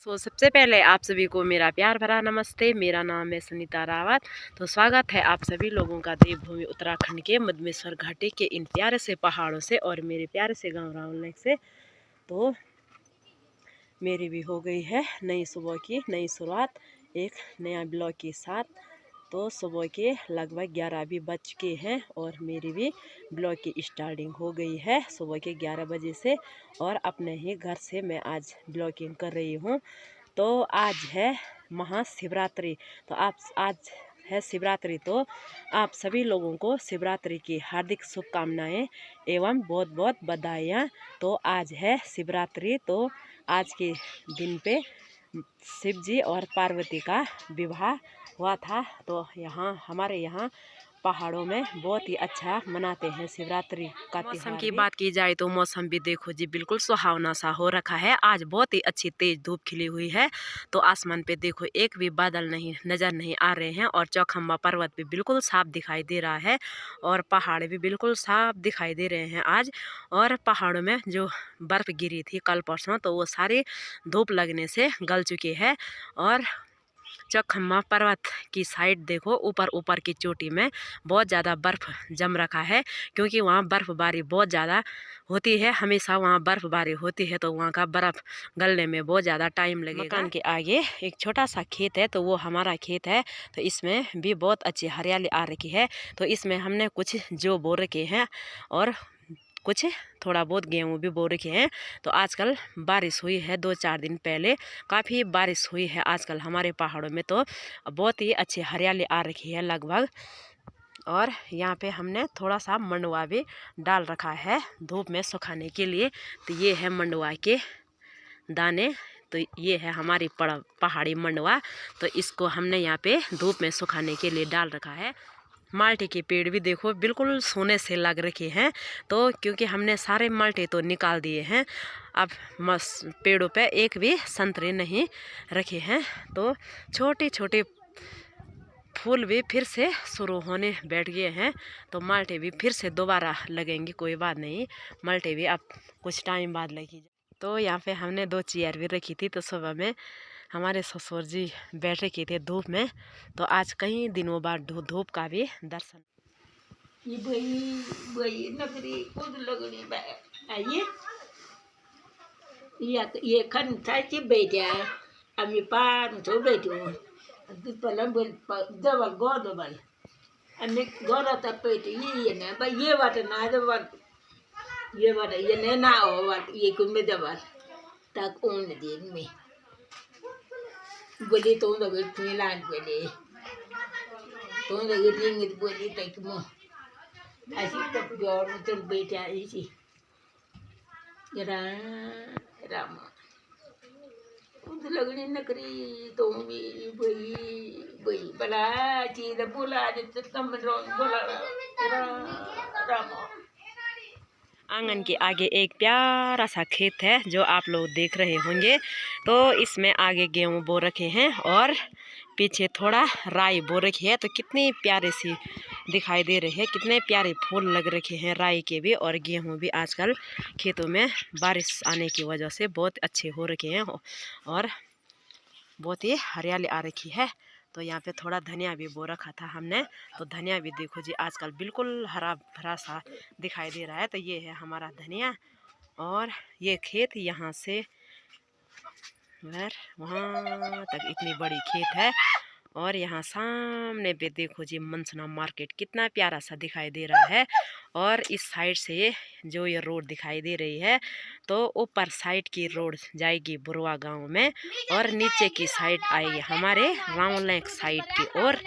सबसे पहले आप सभी को मेरा प्यार भरा नमस्ते। मेरा नाम है सुनीता रावत। तो स्वागत है आप सभी लोगों का देवभूमि उत्तराखंड के मधमेश्वर घाटी के इन प्यारे से पहाड़ों से और मेरे प्यारे से गांव रावल लेक से। तो मेरी भी हो गई है नई सुबह की नई शुरुआत एक नया ब्लॉग के साथ। तो सुबह के लगभग 11 भी बज चुके हैं और मेरी भी ब्लॉग की स्टार्टिंग हो गई है सुबह के 11 बजे से। और अपने ही घर से मैं आज ब्लॉगिंग कर रही हूँ। तो आज है महाशिवरात्रि। तो आज है शिवरात्रि। तो आप सभी लोगों को शिवरात्रि की हार्दिक शुभकामनाएं एवं बहुत बहुत बधाइयाँ। तो आज है शिवरात्रि। तो आज के दिन पे शिव जी और पार्वती का विवाह हुआ था। तो यहाँ हमारे यहाँ पहाड़ों में बहुत ही अच्छा मनाते हैं शिवरात्रि का। मौसम की बात की जाए तो मौसम भी देखो जी बिल्कुल सुहावना सा हो रखा है। आज बहुत ही अच्छी तेज धूप खिली हुई है। तो आसमान पे देखो एक भी बादल नहीं नज़र नहीं आ रहे हैं और चौखम्बा पर्वत भी बिल्कुल साफ दिखाई दे रहा है और पहाड़ भी बिल्कुल साफ दिखाई दे रहे हैं आज। और पहाड़ों में जो बर्फ़ गिरी थी कल परसों तो वो सारी धूप लगने से गल चुकी है। और चौखम्बा पर्वत की साइड देखो ऊपर ऊपर की चोटी में बहुत ज़्यादा बर्फ़ जम रखा है क्योंकि वहाँ बर्फ़बारी बहुत ज़्यादा होती है। हमेशा वहाँ बर्फ़बारी होती है तो वहाँ का बर्फ़ गलने में बहुत ज़्यादा टाइम लगेगा। मकान के आगे एक छोटा सा खेत है तो वो हमारा खेत है। तो इसमें भी बहुत अच्छी हरियाली आ रखी है। तो इसमें हमने कुछ जो बो रखे हैं और कुछ थोड़ा बहुत गेहूँ भी बो रखे हैं। तो आजकल बारिश हुई है 2-4 दिन पहले काफ़ी बारिश हुई है आजकल हमारे पहाड़ों में। तो बहुत ही अच्छी हरियाली आ रखी है लगभग। और यहाँ पे हमने थोड़ा सा मंडुआ भी डाल रखा है धूप में सुखाने के लिए। तो ये है मंडुआ के दाने। तो ये है हमारी पहाड़ी मंडुआ। तो इसको हमने यहाँ पे धूप में सुखाने के लिए डाल रखा है। माल्टे के पेड़ भी देखो बिल्कुल सोने से लग रखे हैं। तो क्योंकि हमने सारे माल्टे तो निकाल दिए हैं अब पेड़ों पे एक भी संतरे नहीं रखे हैं। तो छोटे छोटे फूल भी फिर से शुरू होने बैठ गए हैं। तो माल्टे भी फिर से दोबारा लगेंगे, कोई बात नहीं, माल्टे भी अब कुछ टाइम बाद लगी। तो यहाँ पे हमने 2 चेयर भी रखी थी। तो सुबह में हमारे ससुर जी बैठ रखे थे धूप में। तो आज कई दिनों बाद धूप का भी दर्शन। ये खन था कि बेटा अमी पान तो बेटो पलम दबल गो दबल अमी गोरा तपेट ये ना बा ये वाट ना दबल ये वाट ये ने ना ओ वाट ये कुन में दबल तक ओन दिन में बोली तो दबल मिलान बोली तो दबल रिंग बोली तक मो ऐसी तब जोर तो बेटा इसी राम लगनी नकरी तो भी बई बई बला चीज बोला तम बोला राम। आंगन के आगे एक प्यारा सा खेत है जो आप लोग देख रहे होंगे। तो इसमें आगे गेहूँ बो रखे हैं और पीछे थोड़ा राई बो रखी है। तो कितनी प्यारे सी दिखाई दे रही है, कितने प्यारे फूल लग रखे हैं राई के भी और गेहूँ भी। आजकल खेतों में बारिश आने की वजह से बहुत अच्छे हो रखे हैं और बहुत ही हरियाली आ रखी है। तो यहाँ पे थोड़ा धनिया भी बो रखा था हमने। तो धनिया भी देखो जी आजकल बिल्कुल हरा भरा सा दिखाई दे रहा है। तो ये है हमारा धनिया और ये खेत यहाँ से वहाँ तक इतनी बड़ी खेत है। और यहाँ सामने पे देखो जी मनसना मार्केट कितना प्यारा सा दिखाई दे रहा है। और इस साइड से जो ये रोड दिखाई दे रही है तो ऊपर साइड की रोड जाएगी बुरवा गांव में और नीचे की साइड आएगी हमारे रावल लेक साइड की ओर।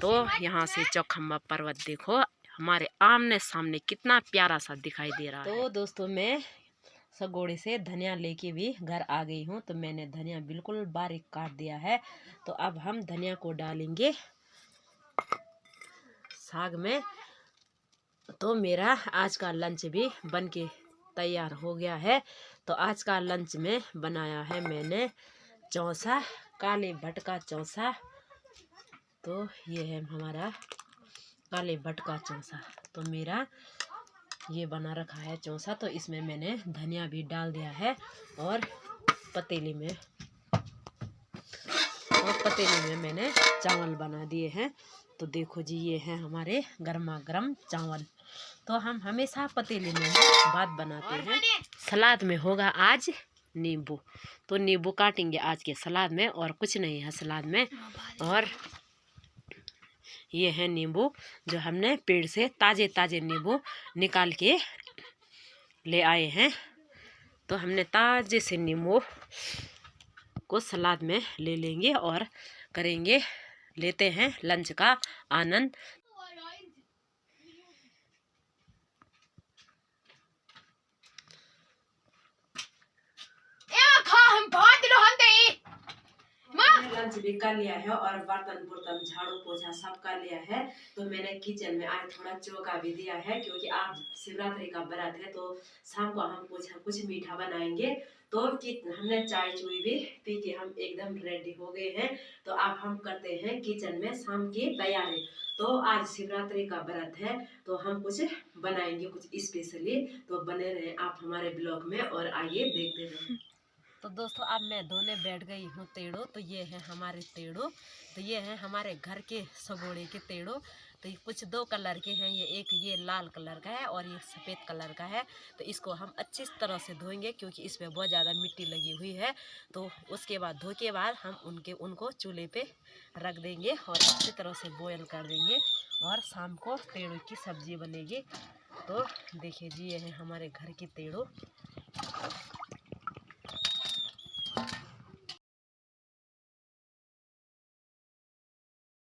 तो यहाँ से चौखम्बा पर्वत देखो हमारे आमने सामने कितना प्यारा सा दिखाई दे रहा है। तो दोस्तों मैं सगोड़े से धनिया लेके भी घर आ गई हूँ। तो मैंने धनिया बिल्कुल बारीक काट दिया है। तो अब हम धनिया को डालेंगे साग में। तो मेरा आज का लंच भी बन के तैयार हो गया है। तो आज का लंच में बनाया है मैंने चौसा, काले भट्ट का चौसा। तो ये है हमारा काले भट्ट का चौसा। तो मेरा ये बना रखा है चौसा। तो इसमें मैंने धनिया भी डाल दिया है और पतीली में और पतीले में मैंने चावल बना दिए हैं। तो देखो जी, ये हैं हमारे गर्मा गर्म चावल। तो हम हमेशा पतीले में भात बनाते हैं। सलाद में होगा आज नींबू, तो नींबू काटेंगे आज के सलाद में, और कुछ नहीं है सलाद में। और ये है नींबू जो हमने पेड़ से ताज़े ताज़े नींबू निकाल के ले आए हैं। तो हमने ताज़े से नींबू को सलाद में ले लेंगे और करेंगे, लेते हैं लंच का आनंद। लंच भी कर लिया है और बर्तन बुर्तन झाड़ू पोछा सब कर लिया है। तो मैंने किचन में आज थोड़ा चौका भी दिया है, क्योंकि आज शिवरात्रि का व्रत है। तो शाम को हम कुछ मीठा बनाएंगे। तो हमने चाय चुई भी पी के हम एकदम रेडी हो गए हैं। तो अब हम करते हैं किचन में शाम की तैयारी। तो आज शिवरात्रि का व्रत है, तो हम कुछ बनाएंगे कुछ स्पेशली। तो बने रहे आप हमारे ब्लॉग में और आइए देखते रहे। तो दोस्तों, अब मैं धोने बैठ गई हूँ तेड़ो। तो ये है हमारे तेड़ो। तो ये है हमारे घर के सगोड़े के तेड़ो। तो ये कुछ दो कलर के हैं, ये एक ये लाल कलर का है और ये सफ़ेद कलर का है। तो इसको हम अच्छी तरह से धोएंगे, क्योंकि इसमें बहुत ज़्यादा मिट्टी लगी हुई है। तो उसके बाद धो के बाद हम उनको चूल्हे पे रख देंगे और अच्छी तरह से बॉयल कर देंगे, और शाम को तेड़ो की सब्ज़ी बनेगी। तो देखिए जी, ये है हमारे घर की तेड़ो।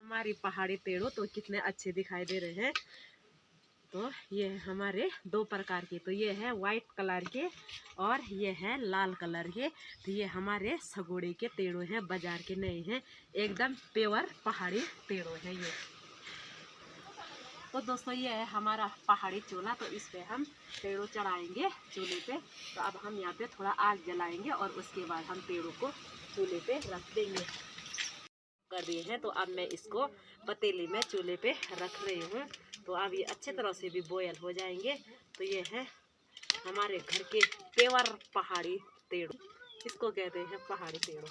हमारी पहाड़ी तेड़ो तो कितने अच्छे दिखाई दे रहे हैं। तो ये है हमारे दो प्रकार के। तो ये है वाइट कलर के और ये है लाल कलर के। तो ये हमारे सगोड़े के तेड़ो हैं, बाजार के नहीं हैं, एकदम प्योर पहाड़ी तेड़ो है ये। तो दोस्तों, ये है हमारा पहाड़ी चूल्हा। तो इस पे हम तेड़ो चढ़ाएंगे चूल्हे पे। तो अब हम यहाँ पे थोड़ा आग जलाएंगे और उसके बाद हम तेड़ो को चूल्हे पे रख देंगे। कर दिए हैं। तो अब मैं इसको पतीले में चूल्हे पे रख रही हूँ। तो अब ये अच्छे तरह से भी बॉयल हो जाएंगे। तो ये है हमारे घर के पेवर पहाड़ी तेड़ो, इसको कहते हैं पहाड़ी तेड़ो।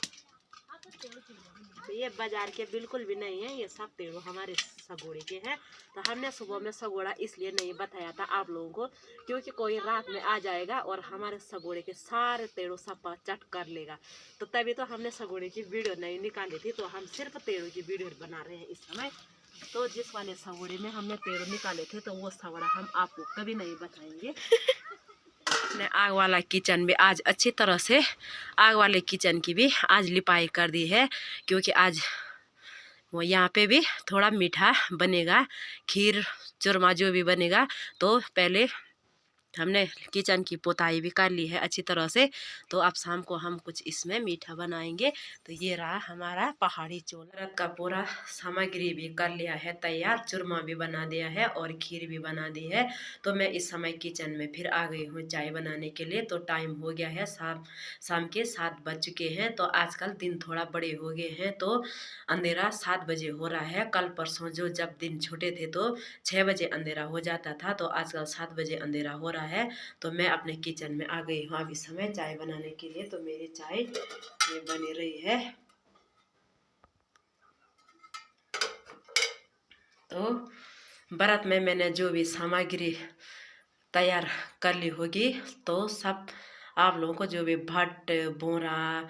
तो ये बाजार के बिल्कुल भी नहीं है, ये सब तेड़ो हमारे सगोड़े के हैं। तो हमने सुबह में सगोड़ा इसलिए नहीं बताया था आप लोगों को, क्योंकि कोई रात में आ जाएगा और हमारे सगोड़े के सारे तेड़ो सब चट कर लेगा। तो तभी तो हमने सगोड़े की वीडियो नहीं निकाली थी। तो हम सिर्फ तेड़ो की वीडियो बना रहे हैं इस समय। तो जिस वाले सगोड़े में हमने तेड़ो निकाले थे, तो वो सगोड़ा हम आपको कभी नहीं बताएंगे। ने आग वाला किचन भी आज अच्छी तरह से, आग वाले किचन की भी आज लिपाई कर दी है, क्योंकि आज वो यहाँ पे भी थोड़ा मीठा बनेगा, खीर चूरमा जो भी बनेगा। तो पहले हमने किचन की पोताई भी कर ली है अच्छी तरह से। तो अब शाम को हम कुछ इसमें मीठा बनाएंगे। तो ये रहा हमारा पहाड़ी चूल्हा। व्रत का पूरा सामग्री भी कर लिया है तैयार, चूरमा भी बना दिया है और खीर भी बना दी है। तो मैं इस समय किचन में फिर आ गई हूँ चाय बनाने के लिए। तो टाइम हो गया है शाम के 7 बज चुके हैं। तो आजकल दिन थोड़ा बड़े हो गए हैं, तो अंधेरा 7 बजे हो रहा है। कल परसों जो जब दिन छोटे थे तो 6 बजे अंधेरा हो जाता था, तो आजकल 7 बजे अंधेरा हो रहा है। तो मैं अपने किचन में आ गई हूँ अब इस समय चाय बनाने के लिए। तो मेरी चाय ये बनी रही है। तो व्रत में मैंने जो भी सामग्री तैयार कर ली होगी, तो सब आप लोगों को जो भी भट्ट बोरा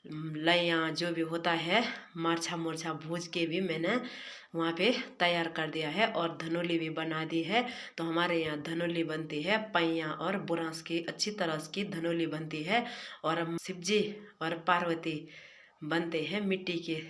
लैया जो भी होता है, मार्छा मोरछा भूज के भी मैंने वहाँ पे तैयार कर दिया है, और धनोली भी बना दी है। तो हमारे यहाँ धनोली बनती है, पैया और बुरांस की अच्छी तरह की धनोली बनती है, और शिवजी और पार्वती बनते हैं मिट्टी के।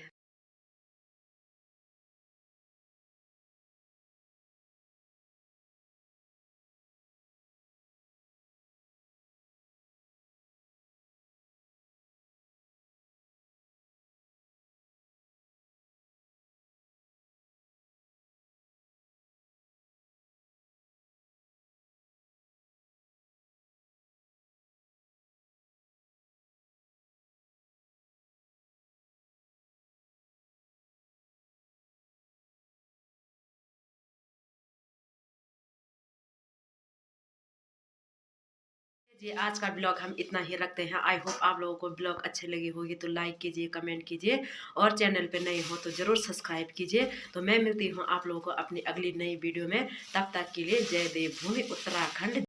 जी आज का ब्लॉग हम इतना ही रखते हैं। आई होप आप लोगों को ब्लॉग अच्छे लगे होगी तो लाइक कीजिए, कमेंट कीजिए और चैनल पे नए हो तो ज़रूर सब्सक्राइब कीजिए। तो मैं मिलती हूँ आप लोगों को अपनी अगली नई वीडियो में। तब तक के लिए जय देवभूमि उत्तराखंड।